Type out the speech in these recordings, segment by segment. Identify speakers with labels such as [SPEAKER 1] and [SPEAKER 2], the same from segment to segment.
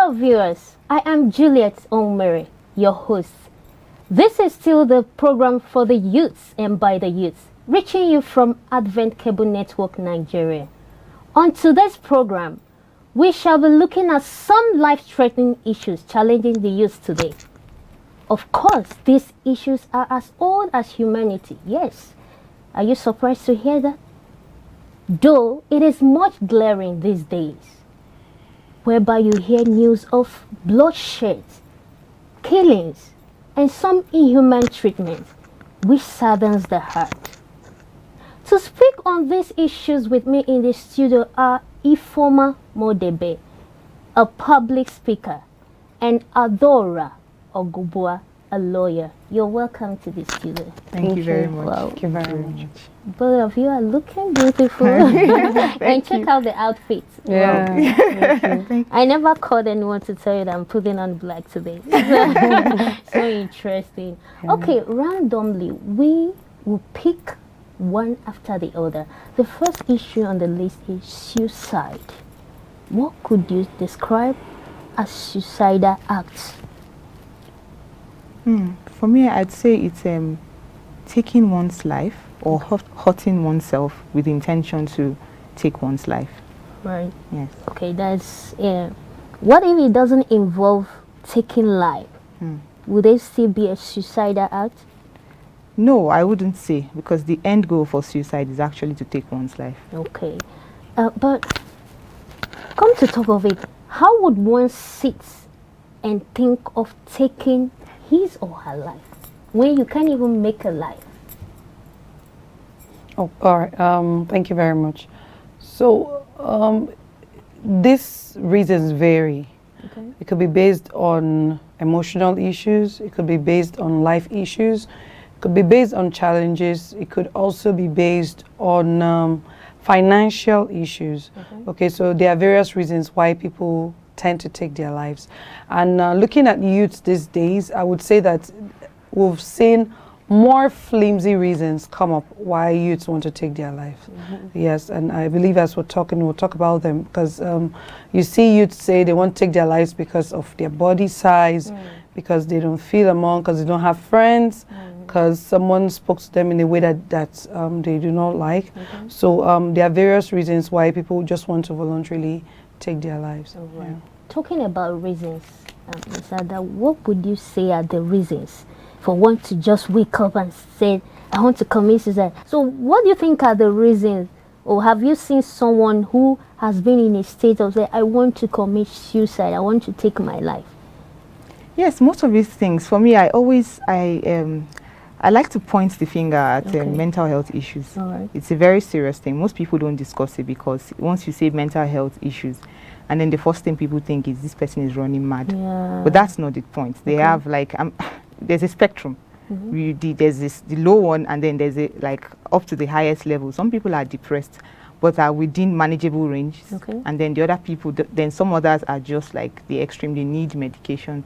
[SPEAKER 1] Hello viewers, I am Juliet Omere, your host. This is still the program for the youths and by the youths, reaching you from Advent Cable Network Nigeria. On today's program, we shall be looking at some life-threatening issues challenging the youth today. Of course, these issues are as old as humanity. Yes. Are you surprised to hear that? Though it is much glaring these days, whereby you hear news of bloodshed, killings, and some inhuman treatment, which saddens the heart. To speak on these issues with me in the studio are Ifoma Modebe, a public speaker, and Adora Ogubua, a lawyer. You're welcome to the studio.
[SPEAKER 2] Thank you very much.
[SPEAKER 1] Wow.
[SPEAKER 2] Thank you very much.
[SPEAKER 1] Both of you are looking beautiful. And check out the outfits.
[SPEAKER 2] Yeah.
[SPEAKER 1] Wow. I never called anyone to tell you that I'm putting on black today. So interesting. Yeah. Okay, randomly, we will pick one after the other. The first issue on the list is suicide. What could you describe as suicidal acts?
[SPEAKER 2] For me, I'd say it's taking one's life or hurting oneself with the intention to take one's life.
[SPEAKER 1] Right.
[SPEAKER 2] Yes.
[SPEAKER 1] Okay, that's what if it doesn't involve taking life? Would it still be a suicidal act?
[SPEAKER 2] No, I wouldn't say, because the end goal for suicide is actually to take one's life.
[SPEAKER 1] Okay. But come to top of it, how would one sit and think of taking his or her life when you can't even make a life?
[SPEAKER 3] Oh, all right. Thank you very much. So these reasons vary.
[SPEAKER 1] Okay.
[SPEAKER 3] It could be based on emotional issues. It could be based on life issues. It could be based on challenges. It could also be based on financial issues. Okay, so there are various reasons why people tend to take their lives. And looking at youth these days, I would say that we've seen more flimsy reasons come up why youths want to take their lives. Yes, and I believe as we're talking, we'll talk about them, because you see youths say they want to take their lives because of their body size, because they don't feel among, because they don't have friends, because someone spoke to them in a way that they do not like. So there are various reasons why people just want to voluntarily take their lives.
[SPEAKER 1] Right. Talking about reasons, Ms. Ada, what would you say are the reasons for one to just wake up and say, I want to commit suicide? So what do you think are the reasons? Or have you seen someone who has been in a state of say, I want to commit suicide, I want to take my life?
[SPEAKER 2] Yes, most of these things, for me, I like to point the finger at mental health issues. It's a very serious thing. Most people don't discuss it, because once you say mental health issues, and then the first thing people think is this person is running mad. Yeah. But that's not the point. They have like, there's a spectrum. There's the low one, and then there's up to the highest level. Some people are depressed, but are within manageable range. And then the other people, then some others are just like the extreme, they need medication.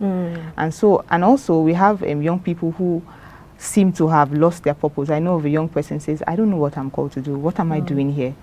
[SPEAKER 2] And also we have young people who seem to have lost their purpose. I know of a young person says, I don't know what I'm called to do. What am I doing here?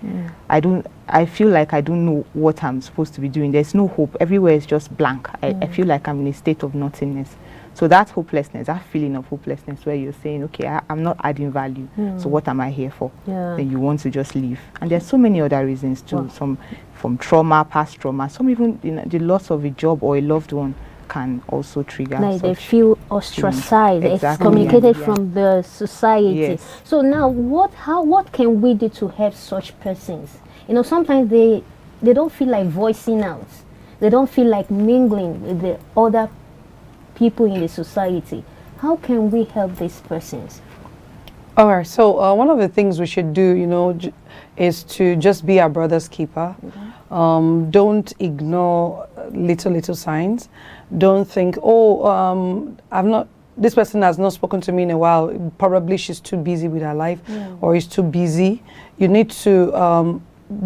[SPEAKER 2] I feel like I don't know what I'm supposed to be doing. There's no hope. Everywhere is just blank. I feel like I'm in a state of nothingness. So that hopelessness, that feeling of hopelessness where you're saying, okay, I'm not adding value. So what am I here for? Then you want to just leave. And there's so many other reasons too. Some from trauma, past trauma. Some even the loss of a job or a loved one can also trigger.
[SPEAKER 1] Like they feel ostracized, excommunicated from the society. So now what can we do to help such persons? You know, sometimes they don't feel like voicing out. They don't feel like mingling with the other people in the society. How can we help these persons?
[SPEAKER 3] All right, so one of the things we should do, you know, is to just be our brother's keeper. Don't ignore little signs. Don't think, this person has not spoken to me in a while. Probably she's too busy with her life, or is too busy. You need to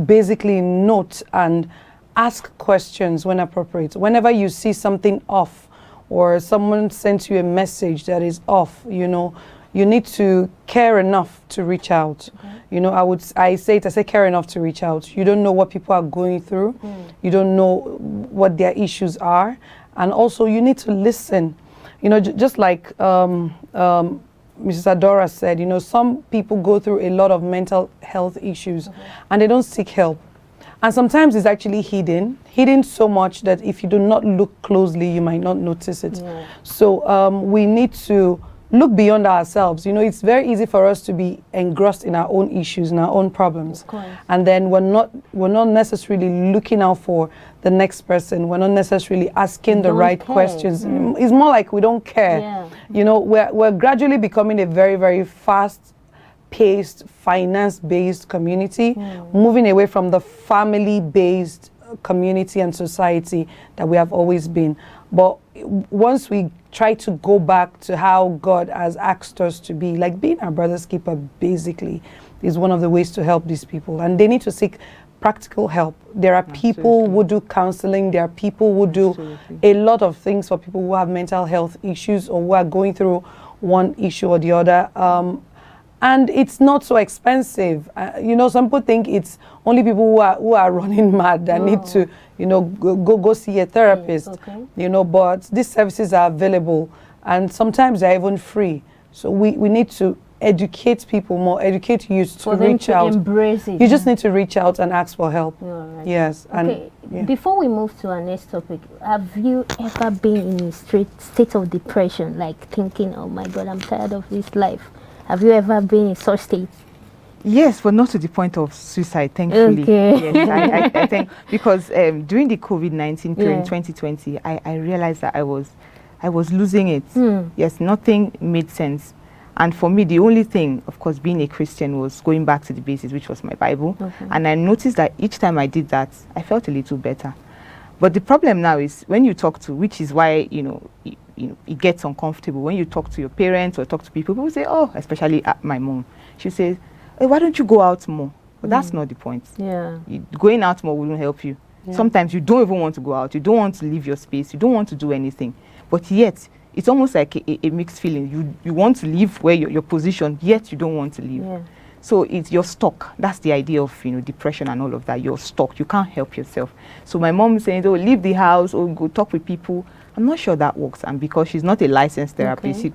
[SPEAKER 3] basically note and ask questions when appropriate. Whenever you see something off, or someone sends you a message that is off, you know, you need to care enough to reach out. You know, I say care enough to reach out. You don't know what people are going through. You don't know what their issues are. And also you need to listen. You know, just like Mrs. Adora said, you know, some people go through a lot of mental health issues and they don't seek help. And sometimes it's actually hidden so much that if you do not look closely, you might not notice it. So we need to look beyond ourselves. You know, it's very easy for us to be engrossed in our own issues and our own problems. And then we're not necessarily looking out for the next person. We're not necessarily asking the right questions. It's more like we don't care. You know, we're gradually becoming a very, very fast-paced, finance-based community, moving away from the family-based community and society that we have always been. But once we try to go back to how God has asked us to be, like being our brother's keeper basically is one of the ways to help these people. And they need to seek practical help. There are people who do counseling, there are people who do a lot of things for people who have mental health issues or who are going through one issue or the other. And it's not so expensive. You know, some people think it's only people who are running mad that need to, you know, go see a therapist. You know, but these services are available and sometimes they're even free. So we need to educate people more, educate youth to reach out.
[SPEAKER 1] Embrace it.
[SPEAKER 3] You just need to reach out and ask for help. Yes.
[SPEAKER 1] Okay. And before we move to our next topic, have you ever been in a state of depression, like thinking, oh my God, I'm tired of this life? Have you ever been in such state?
[SPEAKER 2] Yes, but not to the point of suicide, thankfully. Yes, I think because during the COVID-19 period in 2020, I realized that I was losing it. Yes, nothing made sense. And for me, the only thing, of course, being a Christian was going back to the basics, which was my Bible. And I noticed that each time I did that, I felt a little better. But the problem now is when you talk to, which is why, you know, it gets uncomfortable. When you talk to your parents or talk to people say, oh, especially my mom, she says, hey, why don't you go out more? But that's not the point. Going out more wouldn't help you. Sometimes you don't even want to go out. You don't want to leave your space. You don't want to do anything. But yet, it's almost like a mixed feeling. You want to leave where your position, yet you don't want to leave. So you're stuck. That's the idea of, you know, depression and all of that. You're stuck. You can't help yourself. So my mom is saying, oh, leave the house or go talk with people. I'm not sure that works. And because she's not a licensed therapist, she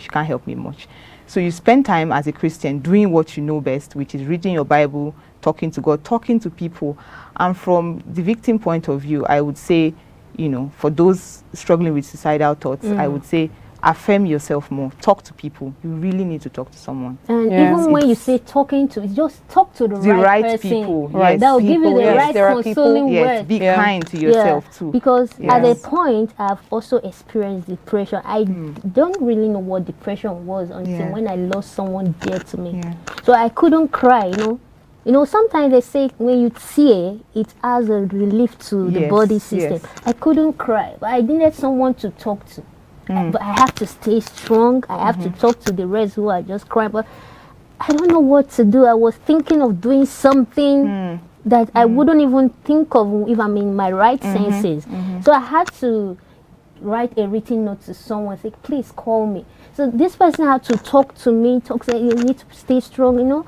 [SPEAKER 2] can't help me much. So you spend time as a Christian doing what you know best, which is reading your Bible, talking to God, talking to people. And from the victim point of view, I would say, you know, for those struggling with suicidal thoughts, I would say affirm yourself more. Talk to people. You really need to talk to someone. And
[SPEAKER 1] even when you say talking to, just talk to the right person.
[SPEAKER 2] People.
[SPEAKER 1] Right. That will give you the right consoling words.
[SPEAKER 2] Be kind to yourself too.
[SPEAKER 1] Because at a point, I've also experienced depression. I don't really know what depression was until when I lost someone dear to me. So I couldn't cry, you know. You know, sometimes they say when you tear, it has a relief to the body system. I couldn't cry, but I needed someone to talk to. But I have to stay strong. I have to talk to the rest who are just crying. But I don't know what to do. I was thinking of doing something that I wouldn't even think of if I'm in my right senses. So I had to write a written note to someone, say, please call me. So this person had to talk to me, say, you need to stay strong, you know.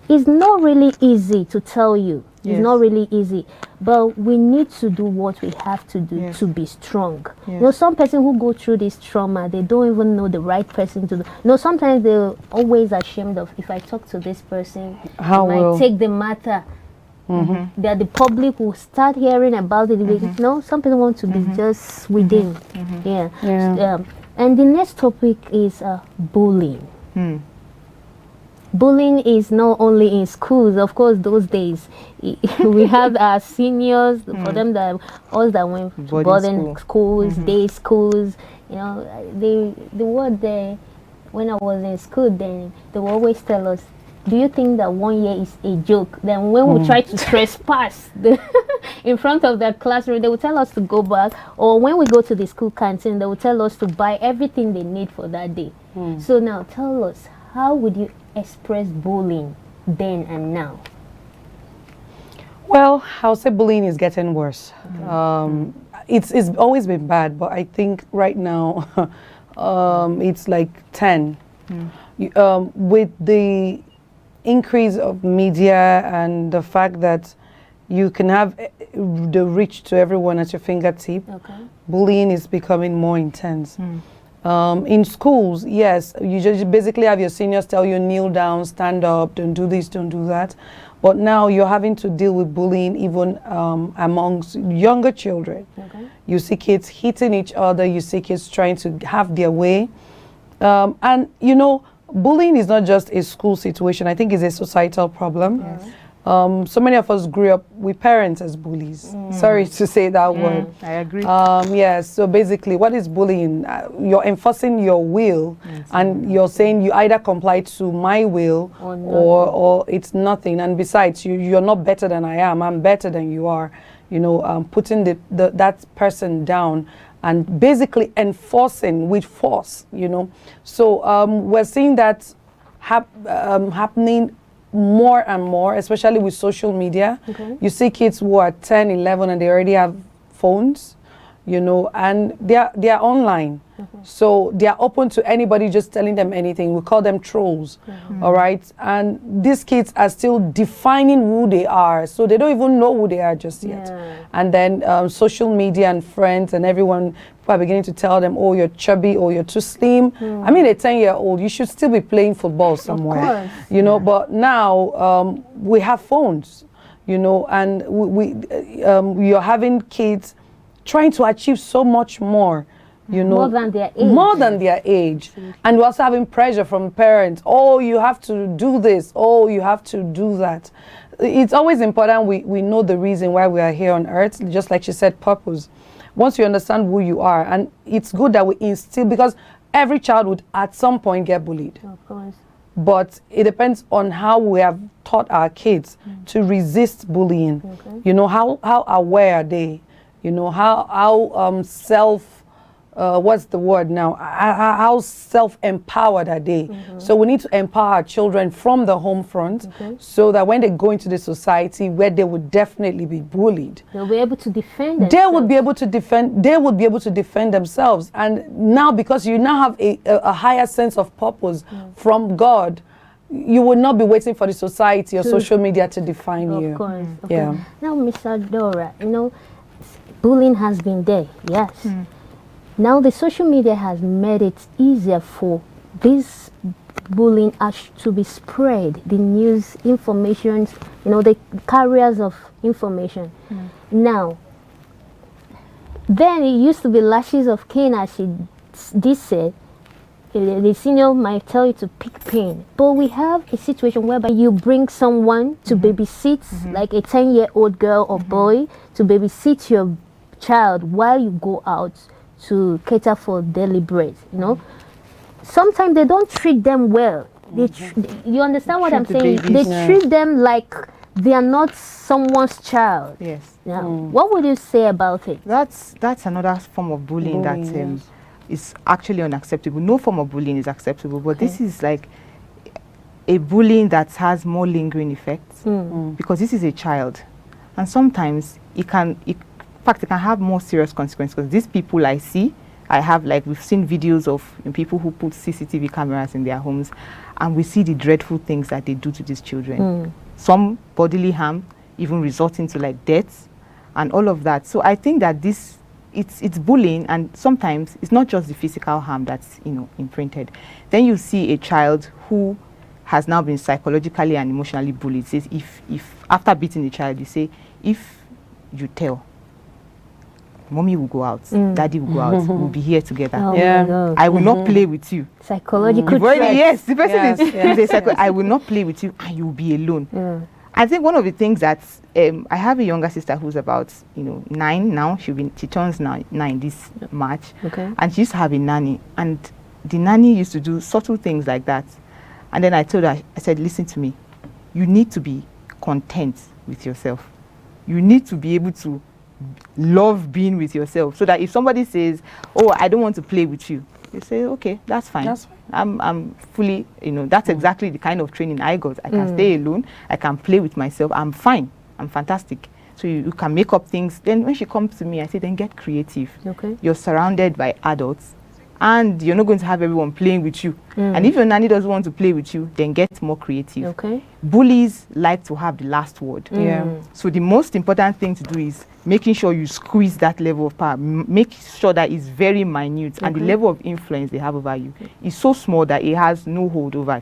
[SPEAKER 1] It's not really easy to tell you. It's not really easy. But we need to do what we have to do to be strong. You know, some person who go through this trauma, they don't even know the right person to do. You know, sometimes they're always ashamed of, if I talk to this person, I might take the matter. That the public will start hearing about it. You know, some people want to be just within. And the next topic is bullying. Bullying is not only in schools. Of course, those days we have our seniors, for them that us that went to boarding schools, day schools. You know, the word there, when I was in school, then they will always tell us, do you think that 1 year is a joke? Then when we try to trespass in front of the classroom, they will tell us to go back. Or when we go to the school canteen, they will tell us to buy everything they need for that day. So now tell us, how would you express bullying then and now?
[SPEAKER 3] Well, I would say bullying is getting worse. It's always been bad, but I think right now it's like 10. with the increase of media and the fact that you can have the reach to everyone at your fingertip, bullying is becoming more intense. In schools, yes, you just basically have your seniors tell you kneel down, stand up, don't do this, don't do that. But now you're having to deal with bullying even amongst younger children. You see kids hitting each other, you see kids trying to have their way. And you know, bullying is not just a school situation. I think it's a societal problem. So many of us grew up with parents as bullies. Sorry to say that word.
[SPEAKER 2] I agree.
[SPEAKER 3] Yes, so basically what is bullying? You're enforcing your will, and you're saying you either comply to my will or it's nothing. And besides, you're not better than I am, I'm better than you are. You know, putting that person down and basically enforcing with force, you know. So we're seeing that happening more and more, especially with social media. You see kids who are 10, 11 and they already have phones, you know, and they are online. So they are open to anybody just telling them anything. We call them trolls, all right? And these kids are still defining who they are, so they don't even know who they are just yet. And then social media and friends and everyone are beginning to tell them, oh, you're chubby, or you're too slim. I mean, a 10-year-old, you should still be playing football somewhere, you know. But now we have phones, you know, and you're having kids trying to achieve so much more, you know,
[SPEAKER 1] more than their age.
[SPEAKER 3] More than their age. And we're also having pressure from parents. Oh, you have to do this. Oh, you have to do that. It's always important we know the reason why we are here on earth, just like she said, purpose. Once you understand who you are, and it's good that we instill, because every child would at some point get bullied.
[SPEAKER 1] Of course.
[SPEAKER 3] But it depends on how we have taught our kids to resist bullying. You know, how aware are they? You know, how what's the word now? How self-empowered are they? So we need to empower our children from the home front, so that when they go into the society where they would definitely be bullied,
[SPEAKER 1] they'll be able to defend themselves.
[SPEAKER 3] They would be able to defend. They would be able to defend themselves. And now, because you now have a higher sense of purpose from God, you will not be waiting for the society or social media to define you.
[SPEAKER 1] Of course. Yeah. Now, Miss Adora, you know, bullying has been there. Yes. Now the social media has made it easier for this bullying to be spread, the news, information, you know, the carriers of information. Now, then it used to be lashes of Cain, as she did say. The senior might tell you to pick pain, but we have a situation whereby you bring someone to babysit, like a 10-year-old girl or boy, to babysit your child while you go out to cater for daily bread, you know. Sometimes they don't treat them well. You understand what I'm saying? They treat them like they are not someone's child.
[SPEAKER 2] Yes.
[SPEAKER 1] Yeah. What would you say about it?
[SPEAKER 2] That's another form of bullying that is actually unacceptable. No form of bullying is acceptable, but this is like a bullying that has more lingering effects, because this is a child, and sometimes it can have more serious consequences. Because these people we've seen videos of people who put CCTV cameras in their homes, and we see the dreadful things that they do to these children. Some bodily harm, even resulting to like deaths and all of that. So I think that it's bullying, and sometimes it's not just the physical harm that's, you know, imprinted. Then you see a child who has now been psychologically and emotionally bullied. It says if after beating the child, you say, if you tell, mommy will go out, daddy will go out, we'll be here together. I will not play with you.
[SPEAKER 1] Psychological
[SPEAKER 2] yes, the person is I will not play with you, and you'll be alone. I think one of the things that I have a younger sister who's about 9 now. She turns 9 this March, and she used to have a nanny, and the nanny used to do subtle things like that. And then I told her, I said, listen to me, you need to be content with yourself. You need to be able to love being with yourself, so that if somebody says, oh, I don't want to play with you, you say, okay, that's fine. I'm fully, that's exactly the kind of training I got. I can stay alone, I can play with myself, I'm fine, I'm fantastic. So you can make up things. Then when she comes to me, I say, then get creative. You're surrounded by adults, and you're not going to have everyone playing with you. And if your nanny doesn't want to play with you, then get more creative.
[SPEAKER 1] Okay.
[SPEAKER 2] Bullies like to have the last word. So the most important thing to do is making sure you squeeze that level of power. Make sure that it's very minute, and the level of influence they have over you is so small that it has no hold over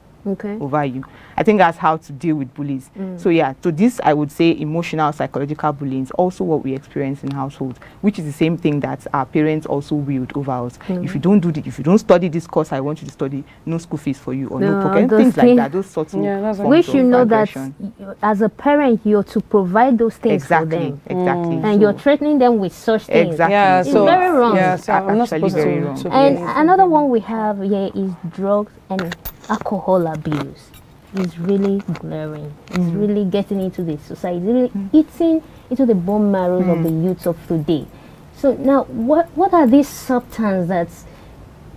[SPEAKER 2] you. I think that's how to deal with bullies. So yeah, so this, I would say, emotional, psychological bullying is also what we experience in households, which is the same thing that our parents also wield over us. If you don't do this, if you don't study this course I want you to study, no school fees for you, or no pocket, things like that. Those sorts of forms
[SPEAKER 1] we should know
[SPEAKER 2] aggression.
[SPEAKER 1] that as a parent, you're to provide those things for them.
[SPEAKER 2] Exactly.
[SPEAKER 1] And you're threatening them with such things.
[SPEAKER 2] Exactly.
[SPEAKER 3] Yeah,
[SPEAKER 1] It's
[SPEAKER 3] so
[SPEAKER 1] very wrong.
[SPEAKER 3] Yeah, so I'm not supposed
[SPEAKER 2] very
[SPEAKER 3] to.
[SPEAKER 2] wrong.
[SPEAKER 1] And another one we have here is drugs and alcohol abuse. It's really glaring. It's really getting into the society, really eating into the bone marrows of the youths of today. So now, what are these substances that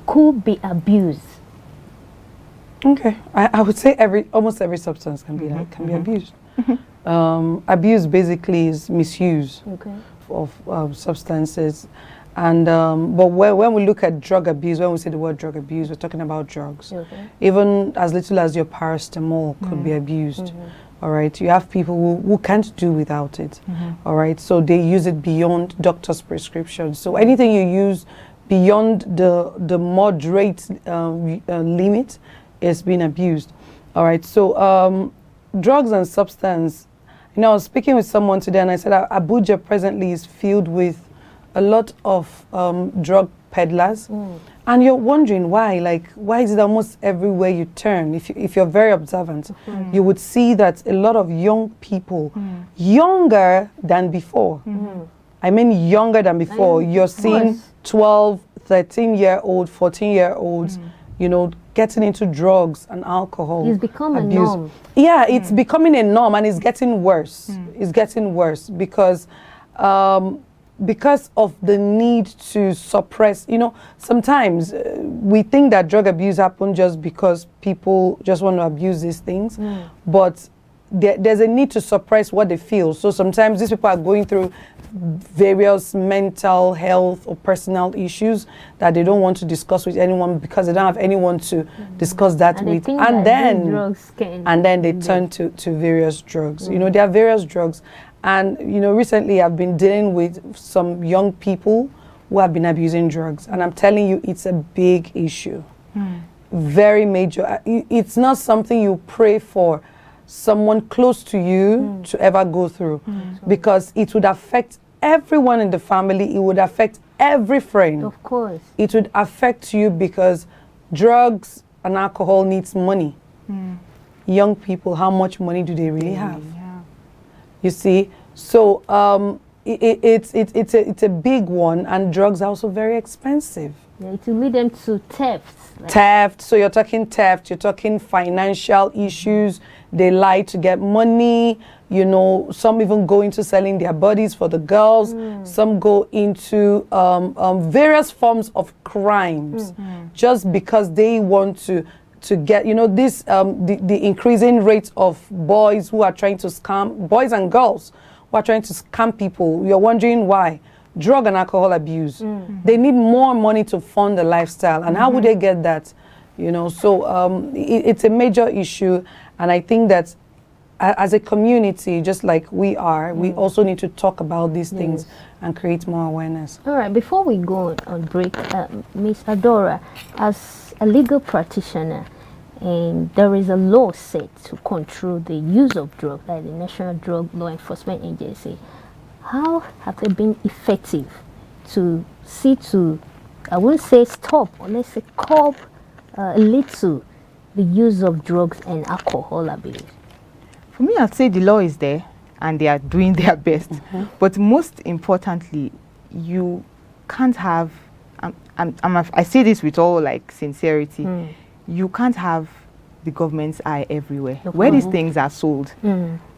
[SPEAKER 1] could be abused?
[SPEAKER 3] Okay, I would say almost every substance can be be abused. Abuse basically is misuse of substances. And but when we look at drug abuse, when we say the word drug abuse, we're talking about drugs. Even as little as your paracetamol could be abused. All right, you have people who can't do without it. All right, so they use it beyond doctor's prescription. So anything you use beyond the moderate limit is being abused. All right, so drugs and substance. You know, I was speaking with someone today, and I said Abuja presently is filled with a lot of drug peddlers, and you're wondering why. Like, why is it almost everywhere you turn? If you're very observant, you would see that a lot of young people, younger than before. I mean, younger than before. You're seeing 12, 13-year-old, 14-year-olds, you know, getting into drugs and alcohol.
[SPEAKER 1] It's become
[SPEAKER 3] abuse.
[SPEAKER 1] a norm.
[SPEAKER 3] Yeah, it's becoming a norm, and it's getting worse. It's getting worse because of the need to suppress. You know, sometimes we think that drug abuse happens just because people just want to abuse these things, but there's a need to suppress what they feel. So sometimes these people are going through various mental health or personal issues that they don't want to discuss with anyone because they don't have anyone to discuss that with. And then they turn to various drugs. You know, there are various drugs. And, you know, recently I've been dealing with some young people who have been abusing drugs. And I'm telling you, it's a big issue. Very major. It's not something you pray for someone close to you to ever go through, because it would affect everyone in the family. It would affect every friend.
[SPEAKER 1] Of course.
[SPEAKER 3] It would affect you because drugs and alcohol needs money. Young people, how much money do they really have? You see, so it's a big one, and drugs are also very expensive.
[SPEAKER 1] Yeah, it will lead them to theft.
[SPEAKER 3] Theft. So you're talking theft. You're talking financial issues. They lie to get money. You know, some even go into selling their bodies for the girls. Some go into various forms of crimes just because they want to get, you know, this the increasing rate of boys who are trying to scam, boys and girls who are trying to scam people. You're wondering why. Drug and alcohol abuse. They need more money to fund the lifestyle, and how would they get that? You know, so it's a major issue, and I think that as a community, just like we are, we also need to talk about these things and create more awareness.
[SPEAKER 1] All right, before we go on break, Ms. Adora, as a legal practitioner, and there is a law set to control the use of drugs by the National Drug Law Enforcement Agency. How have they been effective to see to, I wouldn't say stop, or let's say curb a little the use of drugs and alcohol abuse?
[SPEAKER 2] For me, I'd say the law is there and they are doing their best. But most importantly, you can't have, I say this with all like sincerity, you can't have the government's eye everywhere. Where these things are sold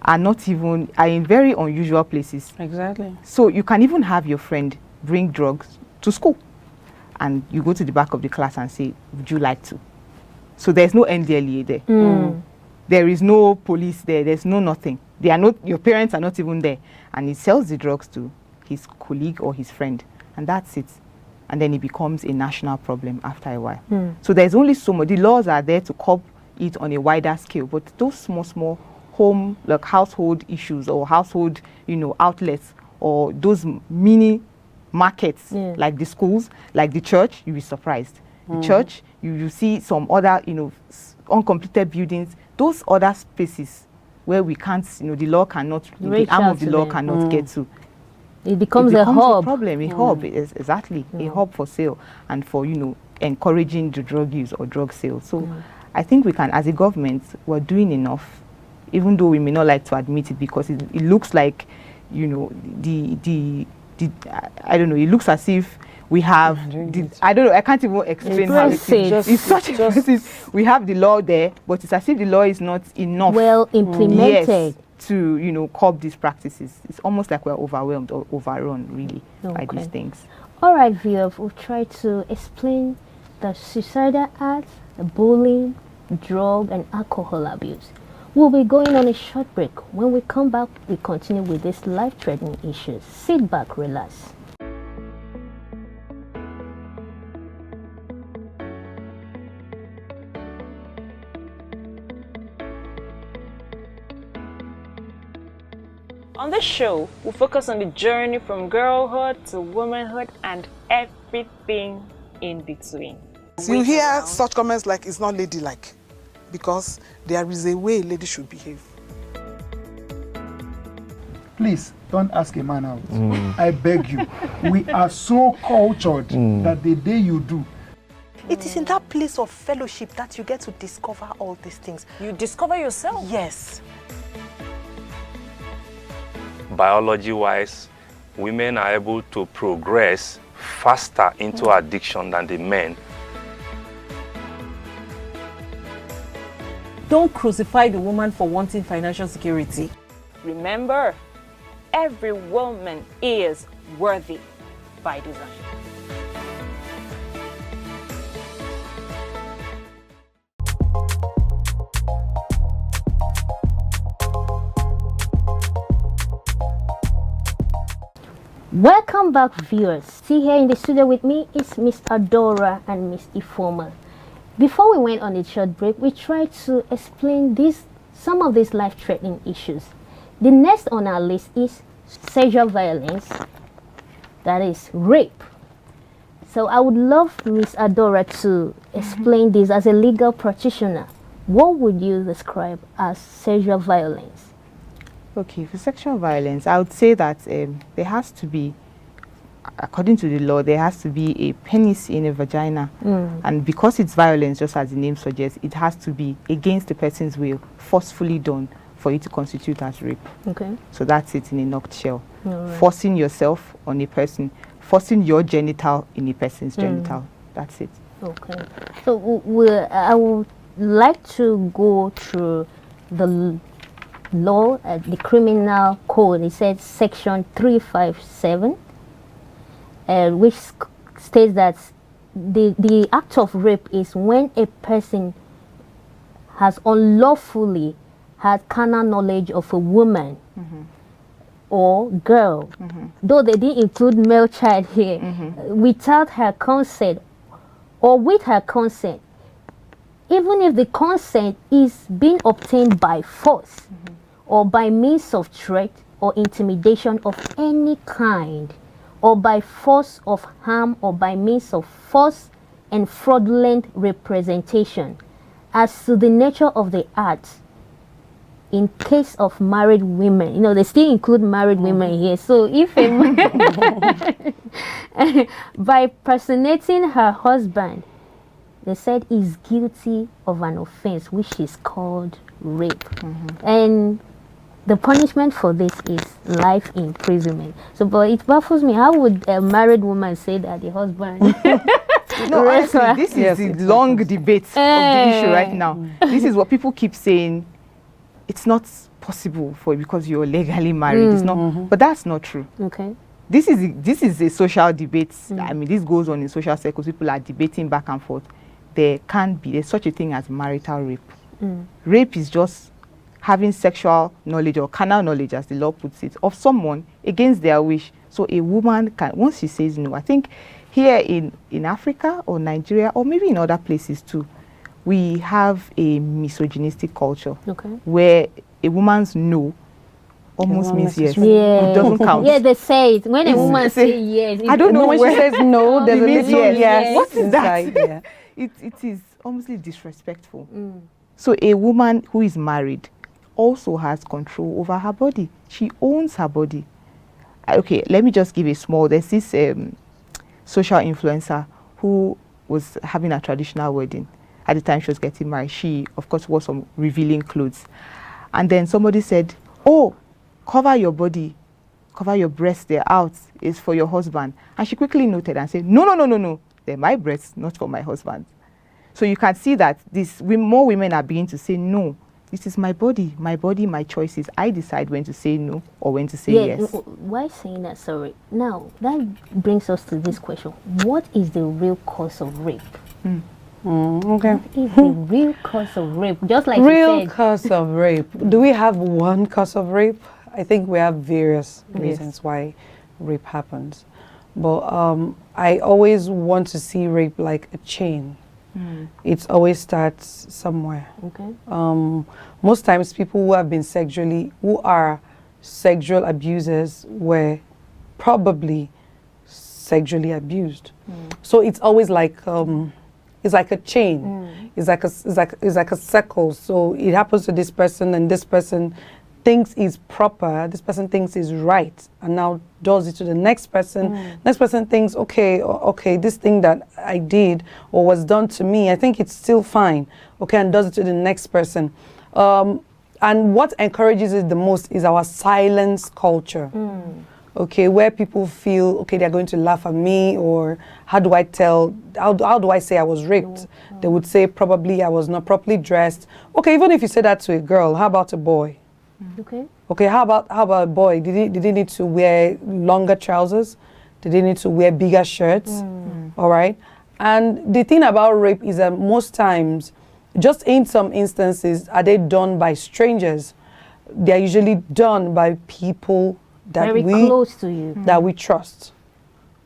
[SPEAKER 2] are not even, are in very unusual places.
[SPEAKER 3] Exactly.
[SPEAKER 2] So you can even have your friend bring drugs to school, and you go to the back of the class and say, would you like to? So there's no NDLEA there. There is no police there. There's no nothing. They are not, your parents are not even there. And he sells the drugs to his colleague or his friend. And that's it. and then it becomes a national problem after a while. So there's only so much. The laws are there to curb it on a wider scale, but those small home, like household issues or household, outlets, or those mini markets, like the schools, like the church, you'll be surprised. The church, you see some other, uncompleted buildings, those other spaces where we can't, the law cannot, the arm of the law cannot get to.
[SPEAKER 1] It becomes a hub.
[SPEAKER 2] A problem, a hub, exactly, a hub for sale and for, encouraging the drug use or drug sale. So I think we can, as a government, we're doing enough, even though we may not like to admit it, because it looks like, I don't know, it looks as if we have, I don't know, I can't even explain how it is. It's such a process. We have the law there, but it's as if the law is not enough.
[SPEAKER 1] Well implemented.
[SPEAKER 2] Yes, to, curb these practices. It's almost like we're overwhelmed or overrun, really, by these things.
[SPEAKER 1] All right, viewers, we'll try to explain the suicidal acts, the bullying, drug and alcohol abuse. We'll be going on a short break. When we come back, we continue with these life-threatening issues. Sit back, relax.
[SPEAKER 4] On this show, we'll focus on the journey from girlhood to womanhood and everything in between.
[SPEAKER 5] You hear such comments like it's not ladylike, because there is a way a lady should behave.
[SPEAKER 6] Please don't ask a man out. I beg you. We are so cultured that the day you do.
[SPEAKER 7] It is in that place of fellowship that you get to discover all these things.
[SPEAKER 4] You discover yourself.
[SPEAKER 7] Yes.
[SPEAKER 8] Biology-wise, women are able to progress faster into addiction than the men.
[SPEAKER 9] Don't crucify the woman for wanting financial security.
[SPEAKER 4] Remember, every woman is worthy by design.
[SPEAKER 1] Welcome back, viewers. See, here in the studio with me is Miss Adora and Miss Ifoma. Before we went on a short break, we tried to explain some of these life-threatening issues. The next on our list is sexual violence, that is rape. So I would love Miss Adora to explain this as a legal practitioner. What would you describe as sexual violence?
[SPEAKER 2] Okay, for sexual violence, I would say that there has to be, according to the law, there has to be a penis in a vagina. And because it's violence, just as the name suggests, it has to be against the person's will, forcefully done for it to constitute as rape. Okay. So that's it in a nutshell. Forcing yourself on a person, forcing your genital in a person's genital. That's it.
[SPEAKER 1] Okay. So I would like to go through the law, the criminal code. It says section 357, which states that the act of rape is when a person has unlawfully had carnal knowledge of a woman or girl, though they didn't include male child here, without her consent or with her consent, even if the consent is being obtained by force or by means of threat or intimidation of any kind, or by force of harm or by means of false and fraudulent representation as to the nature of the act. In case of married women, they still include married women here. So if a man by personating her husband, they said is guilty of an offense which is called rape. And the punishment for this is life imprisonment. So, but it baffles me. How would a married woman say that the husband?
[SPEAKER 2] No, honestly, this is the long debate of the issue right now. This is what people keep saying. It's not possible for you because you're legally married. It's not, but that's not true. Okay. This is a social debate. I mean, this goes on in social circles. People are debating back and forth. There's such a thing as marital rape. Rape is just having sexual knowledge or carnal knowledge, as the law puts it, of someone against their wish. So a woman can, once she says no, I think here in Africa or Nigeria or maybe in other places too, we have a misogynistic culture where a woman's no almost means yes. It doesn't count.
[SPEAKER 1] Yeah, they say it. When a woman says yes,
[SPEAKER 2] I don't know
[SPEAKER 3] when she says no, there's a little yes.
[SPEAKER 2] What is that?
[SPEAKER 3] Yeah.
[SPEAKER 2] It is almost disrespectful. So a woman who is married also has control over her body. She owns her body. Okay, let me just give a small. There's this social influencer who was having a traditional wedding. At the time she was getting married, she, of course, wore some revealing clothes. And then somebody said, oh, cover your body, cover your breasts, they're out, it's for your husband. And she quickly noted and said, no, they're my breasts, not for my husband. So you can see that more women are beginning to say, no, this is my body, my choices. I decide when to say no or when to say yes.
[SPEAKER 1] Why saying that, sorry? Now, that brings us to this question. What is the real cause of rape?
[SPEAKER 3] Okay.
[SPEAKER 1] What is the real cause of rape? Just like
[SPEAKER 3] real cause of rape. Do we have one cause of rape? I think we have various reasons why rape happens. But I always want to see rape like a chain. It always starts somewhere. Most times people who are sexual abusers were probably sexually abused. So it's always like it's like a chain. It's like a circle. So it happens to this person, and this person thinks is proper, this person thinks is right, and now does it to the next person. Next person thinks, okay, this thing that I did or was done to me, I think it's still fine, okay, and does it to the next person. And what encourages it the most is our silence culture. Okay, where people feel, okay, they're going to laugh at me, or how do I say I was raped? They would say probably I was not properly dressed. Okay, even if you say that to a girl, how about a boy? Okay, how about a boy? Did he need to wear longer trousers? Did he need to wear bigger shirts? All right. And the thing about rape is that most times, just in some instances, are they done by strangers? They're usually done by people that
[SPEAKER 1] very close to you,
[SPEAKER 3] that we trust.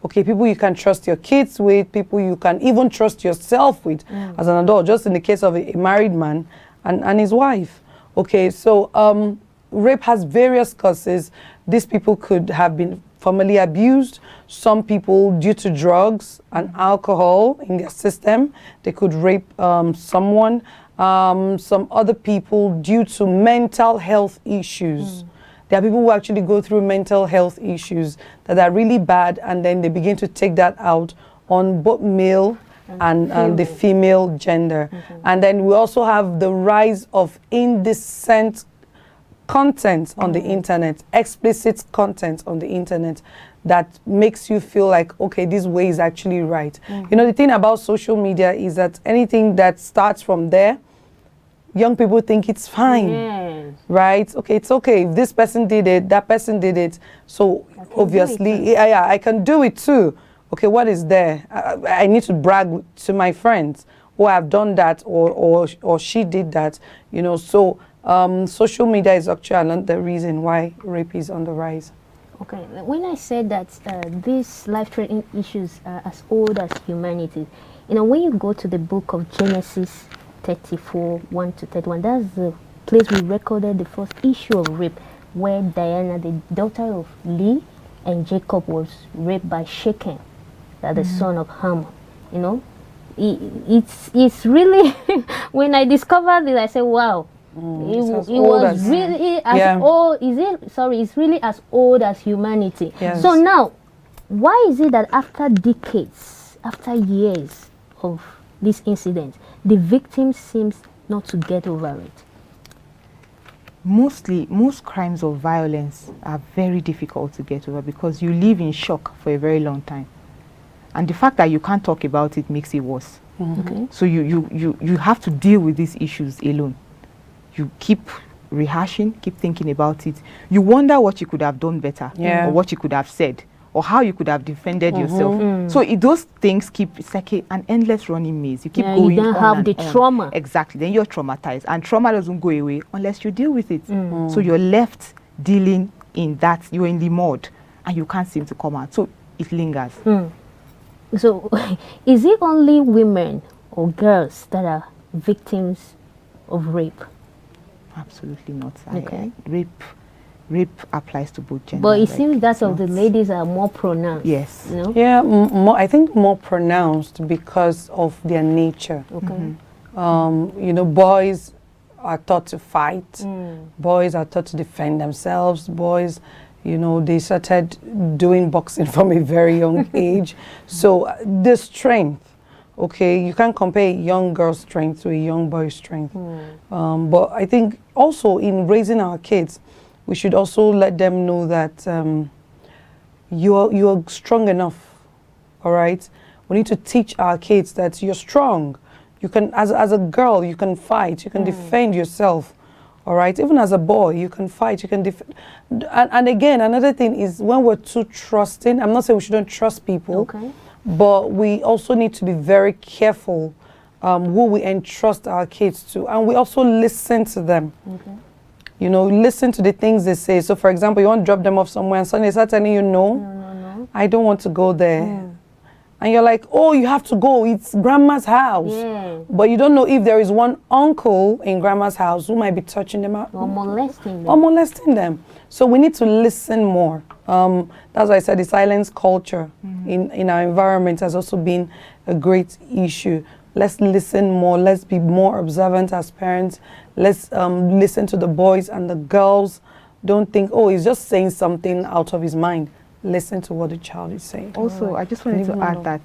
[SPEAKER 3] Okay, people you can trust your kids with, people you can even trust yourself with as an adult, just in the case of a married man and his wife. Okay, so rape has various causes. These people could have been formerly abused. Some people, due to drugs and alcohol in their system, they could rape someone. Some other people, due to mental health issues. There are people who actually go through mental health issues that are really bad, and then they begin to take that out on both male and the female gender. And then we also have the rise of indecent content on the internet, explicit content on the internet that makes you feel like, okay, this way is actually right. You know, the thing about social media is that anything that starts from there, young people think it's fine, right? Okay, it's okay. If this person did it, that person did it. So obviously, I can do it too. Okay, what is there? I need to brag to my friends, oh, I've done that, or she did that, you know. So social media is actually the reason why rape is on the rise.
[SPEAKER 1] Okay, when I said that these life-threatening issues are as old as humanity, you know, when you go to the book of Genesis 34, 1 to 31, that's the place we recorded the first issue of rape, where Diana, the daughter of Leah, and Jacob was raped by Shechem, that the son of Ham. You know, it's really when I discovered it, I said, wow. It was really as old. It's really as old as humanity. So now, why is it that after decades, after years of this incident, the victim seems not to get over it?
[SPEAKER 2] Most crimes of violence are very difficult to get over because you live in shock for a very long time, and the fact that you can't talk about it makes it worse. So you have to deal with these issues alone. You keep rehashing, keep thinking about it. You wonder what you could have done better, or what you could have said, or how you could have defended yourself. So those things it's like an endless running maze. You keep going
[SPEAKER 1] you don't have the trauma.
[SPEAKER 2] Exactly, then you're traumatized. And trauma doesn't go away unless you deal with it. So you're left dealing in that, you're in the mud, and you can't seem to come out. So it lingers.
[SPEAKER 1] So, is it only women or girls that are victims of rape?
[SPEAKER 2] Absolutely not.
[SPEAKER 1] Okay.
[SPEAKER 2] Rape applies to both genders.
[SPEAKER 1] But it seems that of the ladies are more pronounced.
[SPEAKER 2] Yes.
[SPEAKER 1] You know?
[SPEAKER 3] Yeah, I think more pronounced because of their nature.
[SPEAKER 1] Okay.
[SPEAKER 3] You know, boys are taught to fight. Boys are taught to defend themselves. Boys, you know, they started doing boxing from a very young age. So the strength, okay, you can't compare a young girl's strength to a young boy's strength. But I think also in raising our kids, we should also let them know that you're strong enough, all right? We need to teach our kids that you're strong. You can, as a girl, you can fight, you can defend yourself, all right? Even as a boy, you can fight, you can defend. And again, another thing is when we're too trusting, I'm not saying we shouldn't trust people, but we also need to be very careful who we entrust our kids to. And we also listen to them. You know, listen to the things they say. So, for example, you want to drop them off somewhere and suddenly they start telling you, no, I don't want to go there. And you're like, oh, you have to go. It's grandma's house. But you don't know if there is one uncle in grandma's house who might be touching them out.
[SPEAKER 1] Or molesting them.
[SPEAKER 3] Or molesting them. So we need to listen more. That's why I said the silence culture in our environment has also been a great issue. Let's listen more. Let's be more observant as parents. Let's listen to the boys and the girls. Don't think, oh, he's just saying something out of his mind. Listen to what the child is saying.
[SPEAKER 2] Also, I just wanted to add that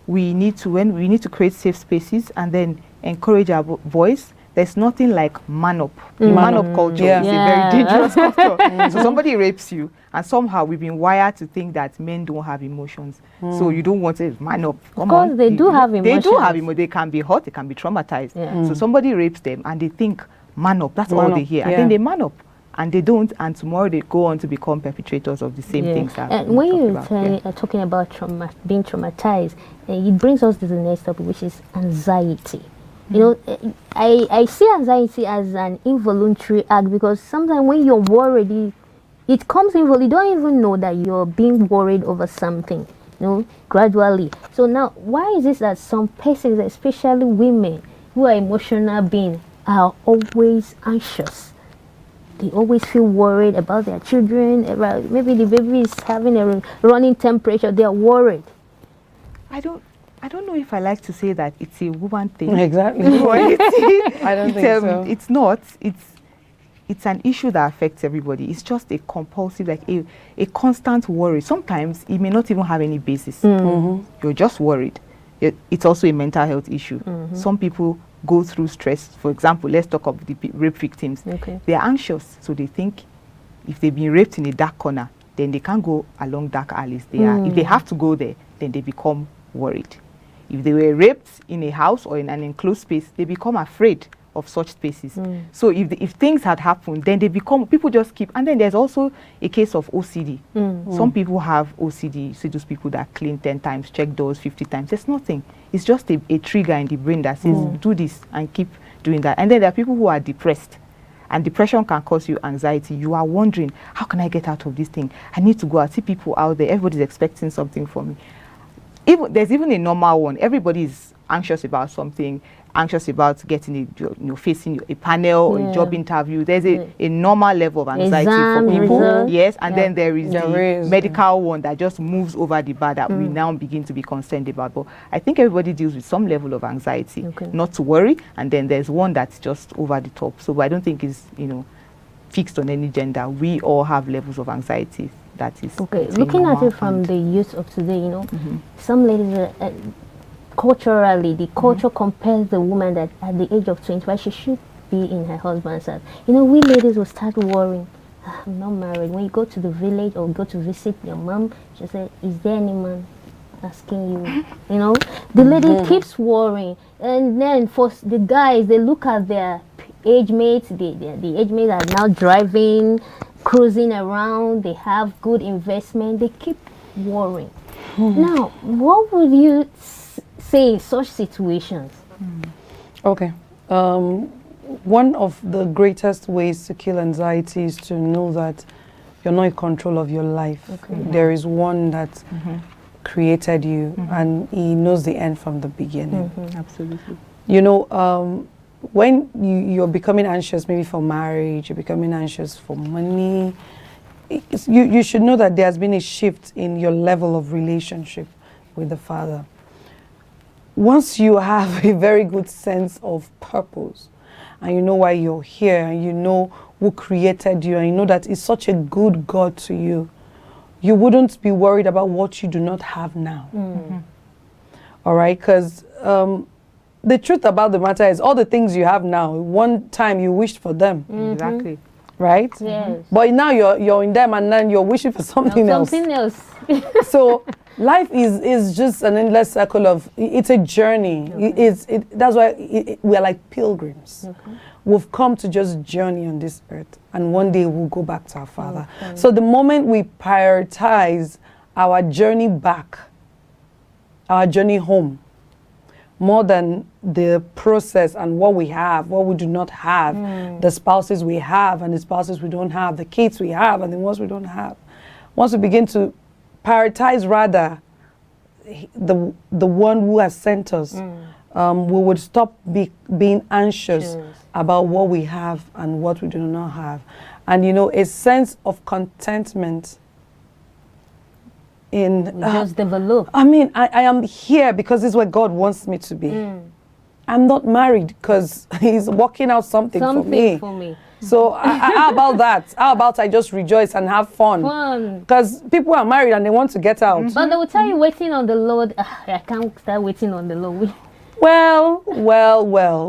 [SPEAKER 2] we need to create safe spaces and then encourage our voice. There's nothing like man up. The man up culture is a very dangerous culture. So somebody rapes you, and somehow we've been wired to think that men don't have emotions. So you don't want to man up.
[SPEAKER 1] Of course, they do have emotions.
[SPEAKER 2] They do have emotions. They can be hurt. They can be traumatized. So somebody rapes them, and they think man up. That's all they hear. And then they man up. And they don't, and tomorrow they go on to become perpetrators of the same things.
[SPEAKER 1] And when you're talking about being traumatized, it brings us to the next topic, which is anxiety. You know, I see anxiety as an involuntary act because sometimes when you're worried, it comes involuntarily. You don't even know that you're being worried over something, you know, gradually. So now, why is it that some persons, especially women who are emotional beings, are always anxious? They always feel worried about their children, about maybe the baby is having a running temperature. They are worried.
[SPEAKER 2] I don't know if I like to say that it's a woman thing.
[SPEAKER 3] Exactly.
[SPEAKER 2] I don't think so. It's not. It's an issue that affects everybody. It's just a compulsive, like a constant worry. Sometimes it may not even have any basis. You're just worried. It's also a mental health issue. Some people go through stress. For example, let's talk of the rape victims. They are anxious, so they think if they've been raped in a dark corner, then they can't go along dark alleys. If they have to go there, then they become worried. If they were raped in a house or in an enclosed space, they become afraid of such spaces. So if things had happened, then people just keep, and then there's also a case of OCD. Some people have OCD. You see those people that clean 10 times, check doors 50 times. There's nothing. It's just a trigger in the brain that says, do this and keep doing that. And then there are people who are depressed. And depression can cause you anxiety. You are wondering, how can I get out of this thing? I need to go out. See people out there. Everybody's expecting something from me. There's even a normal one. Everybody is anxious about something, anxious about getting facing a panel or a job interview. There's a normal level of anxiety for people. Yes, and then there is the medical one that just moves over the bar that we now begin to be concerned about. But I think everybody deals with some level of anxiety, not to worry. And then there's one that's just over the top. So I don't think it's fixed on any gender. We all have levels of anxiety. That is
[SPEAKER 1] looking at it from the youth of today, some ladies culturally, the culture compels the woman that at the age of 25 she should be in her husband's house. We ladies will start worrying. I'm not married. When you go to the village or go to visit your mom, she said, "Is there any man asking you?" The lady keeps worrying, and then for the guys, they look at their age mates. The age mates are now driving, cruising around. They have good investment. They keep worrying. Now, what would you say in such situations?
[SPEAKER 3] Okay. One of the greatest ways to kill anxiety is to know that you're not in control of your life. There is one that created you, and He knows the end from the beginning.
[SPEAKER 2] Absolutely.
[SPEAKER 3] You know, when you're becoming anxious, maybe for marriage, you're becoming anxious for money, you should know that there has been a shift in your level of relationship with the Father. Once you have a very good sense of purpose, and you know why you're here, and you know who created you, and you know that He's such a good God to you, you wouldn't be worried about what you do not have now. All right? Because the truth about the matter is all the things you have now, one time you wished for them.
[SPEAKER 2] Exactly.
[SPEAKER 3] Right?
[SPEAKER 1] Yes.
[SPEAKER 3] But now you're in them, and then you're wishing for something else.
[SPEAKER 1] Something else.
[SPEAKER 3] So life is just an endless circle of, it's a journey. That's why we're like pilgrims. We've come to just journey on this earth, and one day we'll go back to our Father. So the moment we prioritize our journey back, our journey home, more than the process and what we have, what we do not have, the spouses we have and the spouses we don't have, the kids we have and the ones we don't have. Once we begin to prioritize rather the one who has sent us, we would stop being anxious about what we have and what we do not have. And you know, a sense of contentment in
[SPEAKER 1] just develop.
[SPEAKER 3] I mean, I am here because this is where God wants me to be. I'm not married because He's working out something for me. So how about that? How about I just rejoice and have fun? Because people are married and they want to get out.
[SPEAKER 1] But they will tell you waiting on the Lord. I can't start waiting on the Lord.
[SPEAKER 3] Well,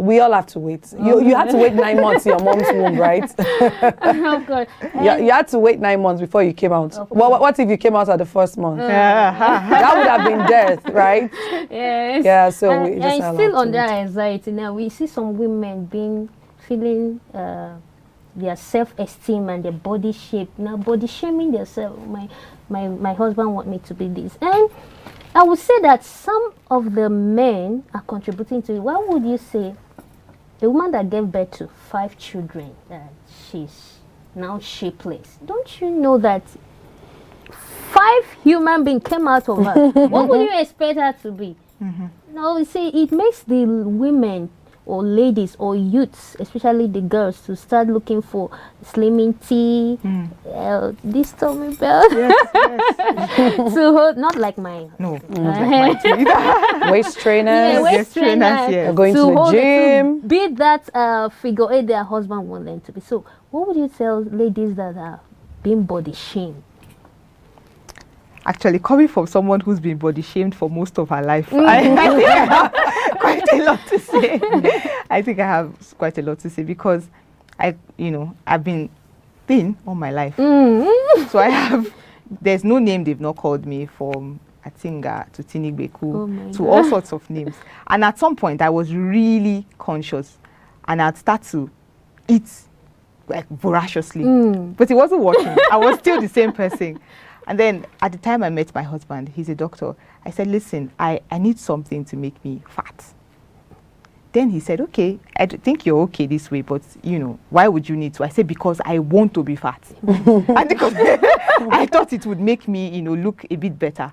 [SPEAKER 3] we all have to wait. You had to wait 9 months in your mom's womb, right?
[SPEAKER 1] Oh, God.
[SPEAKER 3] You had to wait 9 months before you came out. What if you came out at the first month? That would have been death, right?
[SPEAKER 1] Yes.
[SPEAKER 3] Yeah, so
[SPEAKER 1] and still on that anxiety now, we see some women feeling their self-esteem and their body shape. Now, body shaming themselves. My husband want me to be this. And I would say that some of the men are contributing to it. What would you say? A woman that gave birth to 5 children, she's now shapeless. Don't you know that 5 human beings came out of her? What would you expect her to be? No, you see, it makes the women or ladies or youths, especially the girls, to start looking for slimming tea, this tummy belt. Yes. To hold, not like mine.
[SPEAKER 2] No, not like mine too.
[SPEAKER 3] Waist trainers.
[SPEAKER 1] Yeah, waist trainers.
[SPEAKER 3] Yeah. Going to the gym.
[SPEAKER 1] To be that figure eight their husband want them to be. So what would you tell ladies that are being body shamed?
[SPEAKER 2] Actually, coming from someone who's been body shamed for most of her life, I think I have quite a lot to say. I think I have quite a lot to say because I've been thin all my life. So there's no name they've not called me, from Atinga to Tinigbeku to all sorts of names. And at some point, I was really conscious, and I'd start to eat like voraciously, but it wasn't working. I was still the same person. And then at the time I met my husband, he's a doctor, I said, listen, I need something to make me fat. Then he said, okay, I think you're okay this way, but why would you need to? I said, because I want to be fat. And because I thought it would make me, look a bit better.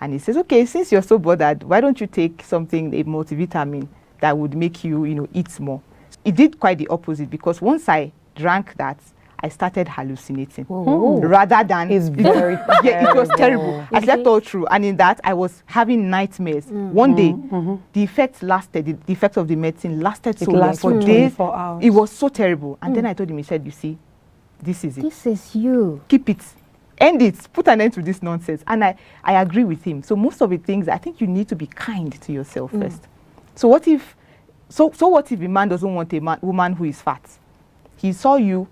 [SPEAKER 2] And he says, okay, since you're so bothered, why don't you take something, a multivitamin that would make you, eat more? It did quite the opposite, because once I drank that, I started hallucinating rather than
[SPEAKER 3] it's very
[SPEAKER 2] it was terrible. I slept all through, and in that I was having nightmares. One day, the effect of the medicine lasted so long, for days. It was so terrible. And then I told him, he said, you see, this is it.
[SPEAKER 1] This is you.
[SPEAKER 2] Keep it. End it. Put an end to this nonsense. And I agree with him. So most of the things, I think you need to be kind to yourself first. So what if a man doesn't want a woman who is fat? He saw you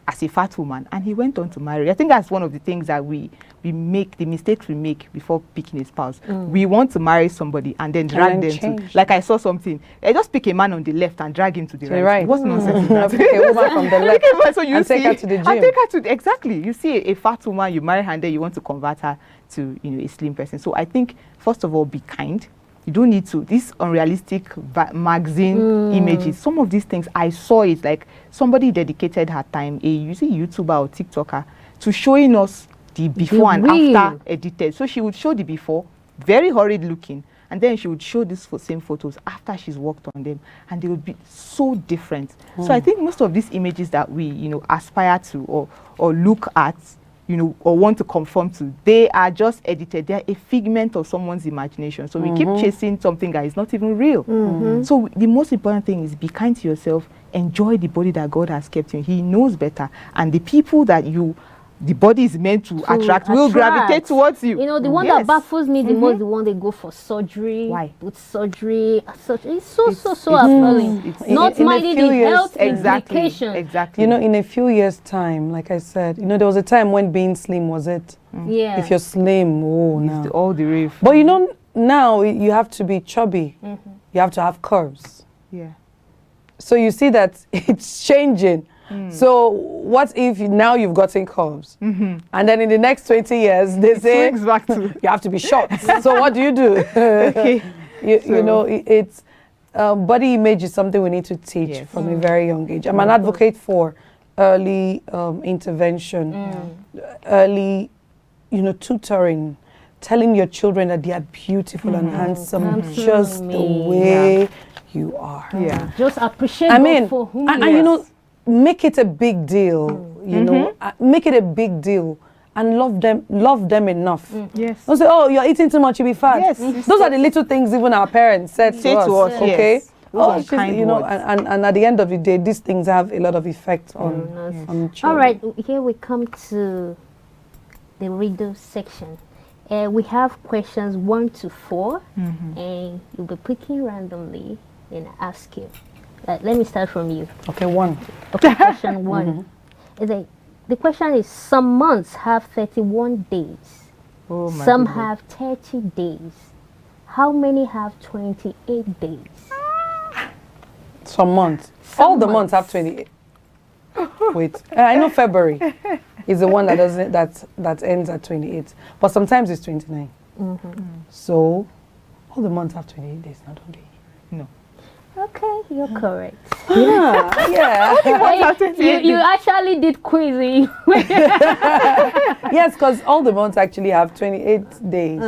[SPEAKER 2] as a fat woman, and he went on to marry. I think that's one of the things that we make, the mistakes we make before picking a spouse. We want to marry somebody and then drag them to, like I saw something, I just pick a man on the left and drag him to the right. What's nonsense in that?
[SPEAKER 3] Pick a woman from the left
[SPEAKER 2] so
[SPEAKER 3] and take her to the gym.
[SPEAKER 2] And take her to, exactly. You see a fat woman, you marry her, and then you want to convert her to a slim person. So I think, first of all, be kind. You don't need to, these unrealistic magazine images, some of these things, I saw it like somebody dedicated her time, a YouTuber or TikToker, to showing us the before and
[SPEAKER 1] real.
[SPEAKER 2] after edited. So she would show the before, very horrid looking, and then she would show these same photos after she's worked on them, and they would be so different. So I think most of these images that we, you know, aspire to or look at, you know, or want to conform to, they are just edited. They're a figment of someone's imagination. So we keep chasing something that is not even real. So the most important thing is be kind to yourself, enjoy the body that God has kept you. He knows better. And the people that the body is meant to attract will gravitate towards you.
[SPEAKER 1] You know, the one that baffles me the most, the one they go for surgery.
[SPEAKER 2] Why?
[SPEAKER 1] With surgery, it's so appalling. Not minding the health implications.
[SPEAKER 2] Exactly.
[SPEAKER 3] You know, in a few years' time, like I said, you know, there was a time when being slim was it.
[SPEAKER 1] Yeah.
[SPEAKER 3] If you're slim, no.
[SPEAKER 2] All the rave.
[SPEAKER 3] But you know, now you have to be chubby. You have to have curves.
[SPEAKER 2] Yeah.
[SPEAKER 3] So you see that it's changing. So what if now you've gotten curves, and then in the next 20 years they say
[SPEAKER 2] back to
[SPEAKER 3] you have to be short? So what do you do?
[SPEAKER 2] Okay.
[SPEAKER 3] You know, it's body image is something we need to teach from a very young age. I'm an advocate for early intervention, early, you know, tutoring, telling your children that they are beautiful and handsome just the way you are.
[SPEAKER 2] Yeah.
[SPEAKER 1] Just appreciate them for whom
[SPEAKER 3] and you know, make it a big deal, you know, make it a big deal and love them enough.
[SPEAKER 2] Yes.
[SPEAKER 3] Don't say, oh, you're eating too much, you'll be fat.
[SPEAKER 2] Yes.
[SPEAKER 3] Those are the little things even our parents said to us, okay?
[SPEAKER 2] Yes. Those are kind
[SPEAKER 3] you know,
[SPEAKER 2] words.
[SPEAKER 3] and at the end of the day, these things have a lot of effect on children.
[SPEAKER 1] All right, here we come to the riddle section. We have questions 1 to 4, and you'll be picking randomly and ask you. Let me start from you.
[SPEAKER 3] Okay, 1.
[SPEAKER 1] Okay, question 1. The question is, some months have 31 days.
[SPEAKER 2] Oh my
[SPEAKER 1] Some
[SPEAKER 2] goodness.
[SPEAKER 1] have 30 days. How many have 28 days?
[SPEAKER 3] Some months. All the months have 28. Wait, I know February is the one that doesn't that ends at 28, but sometimes it's 29. So all the months have 28 days, not only.
[SPEAKER 2] No.
[SPEAKER 1] Okay, you're correct.
[SPEAKER 3] Yeah.
[SPEAKER 1] You actually did quizzing.
[SPEAKER 3] Yes, because all the months actually have 28 days,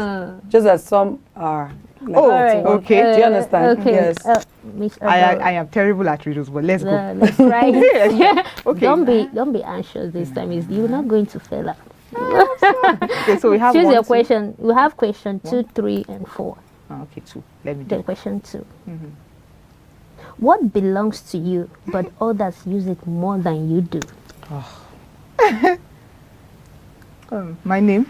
[SPEAKER 3] just as some are. Like
[SPEAKER 1] right.
[SPEAKER 2] Okay.
[SPEAKER 3] Do you understand?
[SPEAKER 1] Okay.
[SPEAKER 3] Yes.
[SPEAKER 1] Miss
[SPEAKER 2] I am terrible at riddles, but let's go.
[SPEAKER 1] Let's try it.
[SPEAKER 2] Okay.
[SPEAKER 1] Don't be anxious this time. You're not going to fail out.
[SPEAKER 2] Okay, so we have
[SPEAKER 1] Choose
[SPEAKER 2] one,
[SPEAKER 1] your
[SPEAKER 2] two.
[SPEAKER 1] question. We have question 2, 3, and 4.
[SPEAKER 2] Okay, 2. Let me do
[SPEAKER 1] The
[SPEAKER 2] it.
[SPEAKER 1] question 2. What belongs to you, but others use it more than you do?
[SPEAKER 2] My name?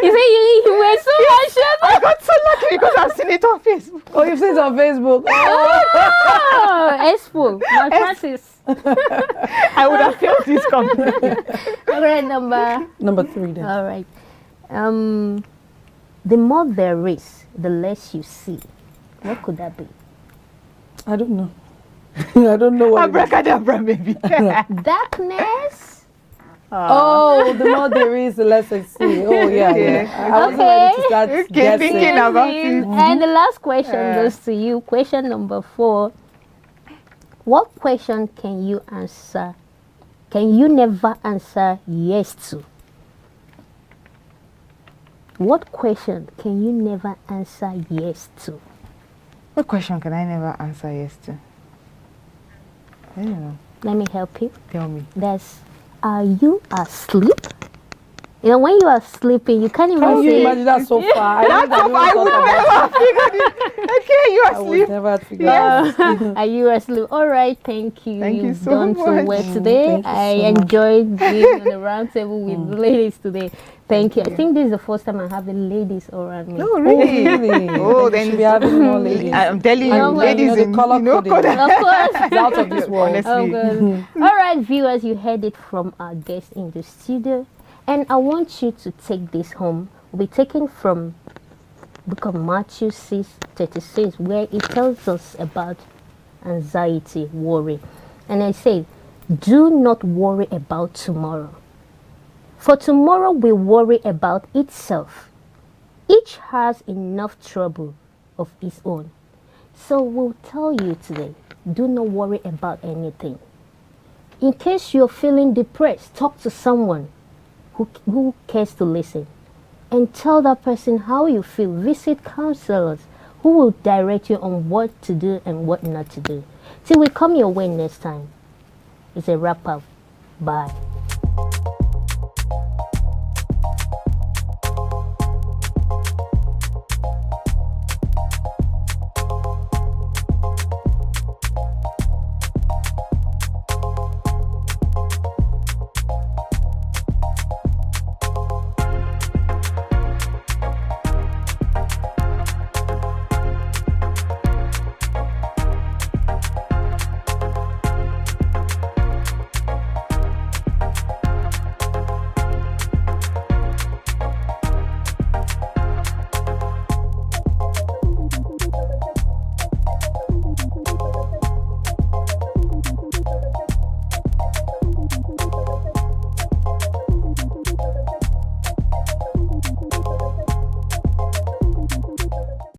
[SPEAKER 1] You say you were so anxious.
[SPEAKER 2] I got so lucky because I've seen it on Facebook.
[SPEAKER 3] Oh, you've seen it on Facebook.
[SPEAKER 1] Oh, Expo, my practice.
[SPEAKER 2] I would have failed this completely.
[SPEAKER 1] Alright, number
[SPEAKER 3] 3 then.
[SPEAKER 1] All right. The more there is, the less you see. What could that be?
[SPEAKER 3] I don't know. I don't know what.
[SPEAKER 2] Abracadabra, maybe.
[SPEAKER 1] Darkness.
[SPEAKER 3] Oh, the more there is, the less I see. Oh, yeah. I wasn't ready to start guessing.
[SPEAKER 2] Thinking about it.
[SPEAKER 1] And the last question goes to you. Question number 4. What question can you answer? Can you never answer yes to? What question can you never answer yes to?
[SPEAKER 2] What question can I never answer yes to? I don't know.
[SPEAKER 1] Let me help you.
[SPEAKER 2] Tell me.
[SPEAKER 1] Are you asleep? You know, when you are sleeping, you can't even
[SPEAKER 3] Can you
[SPEAKER 1] say.
[SPEAKER 3] imagine that so far?
[SPEAKER 2] I would never have figured it. Okay, you are
[SPEAKER 3] I would
[SPEAKER 2] asleep.
[SPEAKER 3] never have figured it.
[SPEAKER 1] Are you asleep? All right, thank you.
[SPEAKER 2] Thank you
[SPEAKER 1] You've
[SPEAKER 2] so
[SPEAKER 1] done so
[SPEAKER 2] much.
[SPEAKER 1] well today.
[SPEAKER 3] Thank you
[SPEAKER 1] I
[SPEAKER 3] so much.
[SPEAKER 1] enjoyed being on the round table with the ladies today. Thank you. I think this is the first time I'm having ladies around me.
[SPEAKER 2] No, really?
[SPEAKER 3] Really?
[SPEAKER 2] Oh,
[SPEAKER 3] You
[SPEAKER 2] then
[SPEAKER 3] should be having more ladies.
[SPEAKER 2] I'm telling
[SPEAKER 3] And
[SPEAKER 2] you, ladies
[SPEAKER 3] the
[SPEAKER 2] in
[SPEAKER 3] color coding.
[SPEAKER 2] code.
[SPEAKER 1] Of course.
[SPEAKER 3] It's out of this world.
[SPEAKER 2] Honestly.
[SPEAKER 1] Oh, good. All right, viewers, you heard it from our guest in the studio. And I want you to take this home. We'll be taken from book of Matthew 6:36, where it tells us about anxiety, worry. And I say, do not worry about tomorrow. For tomorrow will worry about itself. Each has enough trouble of its own. So we'll tell you today, do not worry about anything. In case you're feeling depressed, talk to someone who cares to listen. And tell that person how you feel. Visit counselors who will direct you on what to do and what not to do. Till we come your way next time. It's a wrap up. Bye.